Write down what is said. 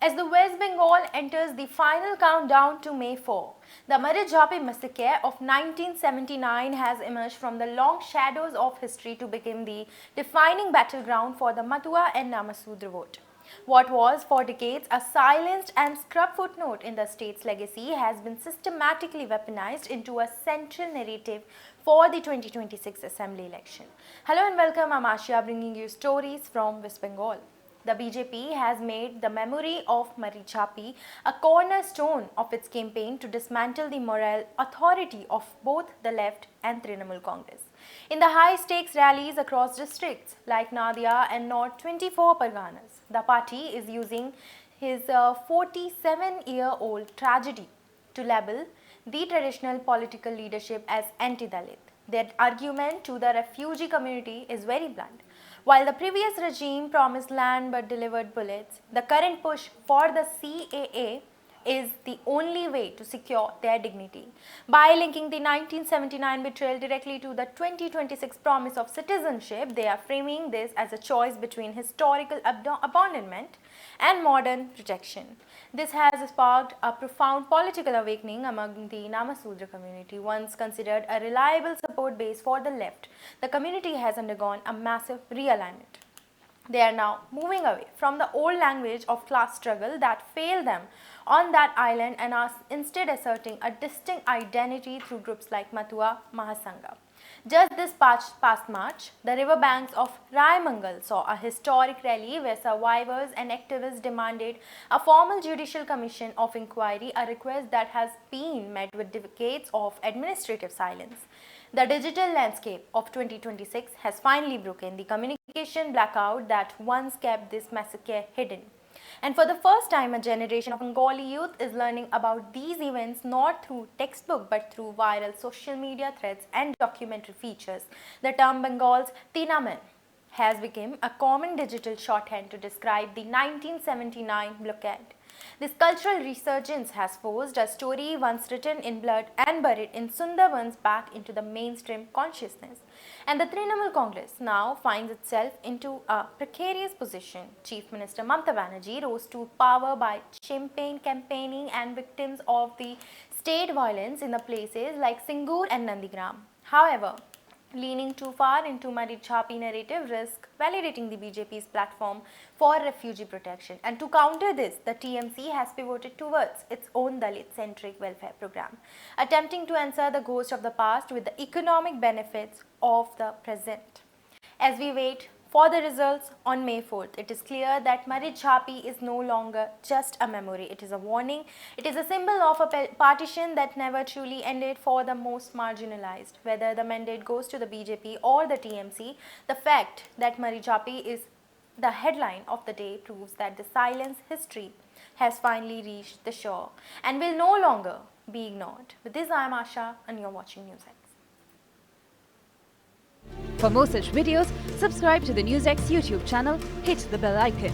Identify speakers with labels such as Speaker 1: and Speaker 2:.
Speaker 1: As the West Bengal enters the final countdown to May 4, the Marichjhapi Massacre of 1979 has emerged from the long shadows of history to become the defining battleground for the Matua and Namasudra vote. What was for decades a silenced and scrub footnote in the state's legacy has been systematically weaponized into a central narrative for the 2026 Assembly election. Hello and welcome, I'm Asha, bringing you stories from West Bengal. The BJP has made the memory of Marichjhapi a cornerstone of its campaign to dismantle the moral authority of both the left and Trinamool Congress. In the high-stakes rallies across districts like Nadia and North 24 Parganas, the party is using his 47-year-old tragedy to label the traditional political leadership as anti-Dalit. Their argument to the refugee community is very blunt. While the previous regime promised land but delivered bullets, the current push for the CAA is the only way to secure their dignity. By linking the 1979 betrayal directly to the 2026 promise of citizenship, they are framing this as a choice between historical abandonment and modern rejection. This has sparked a profound political awakening among the Namasudra community. Once considered a reliable support base for the left, the community has undergone a massive realignment. They are now moving away from the old language of class struggle that failed them on that island and are instead asserting a distinct identity through groups like Matua, Mahasangha. Just this past March, the riverbanks of Raimangal saw a historic rally where survivors and activists demanded a formal judicial commission of inquiry, a request that has been met with decades of administrative silence. The digital landscape of 2026 has finally broken the communication blackout that once kept this massacre hidden. And for the first time, a generation of Bengali youth is learning about these events not through textbook but through viral social media threads and documentary features. The term Bengal's Tinaman has become a common digital shorthand to describe the 1979 blockade. This cultural resurgence has forced a story once written in blood and buried in Sundarbans back into the mainstream consciousness. And the Trinamool Congress now finds itself into a precarious position. Chief Minister Mamata Banerjee rose to power by campaigning and victims of the state violence in the places like Singur and Nandigram. However, leaning too far into Marichjhapi narrative risk validating the BJP's platform for refugee protection. And to counter this, the TMC has pivoted towards its own Dalit-centric welfare program, attempting to answer the ghost of the past with the economic benefits of the present. As we wait for the results on May 4th, it is clear that Marichjhapi is no longer just a memory. It is a warning. It is a symbol of a partition that never truly ended for the most marginalized. Whether the mandate goes to the BJP or the TMC, the fact that Marichjhapi is the headline of the day proves that the silence history has finally reached the shore and will no longer be ignored. With this, I am Asha and you are watching NewsX.
Speaker 2: For more such videos, subscribe to the NewsX YouTube channel, hit the bell icon.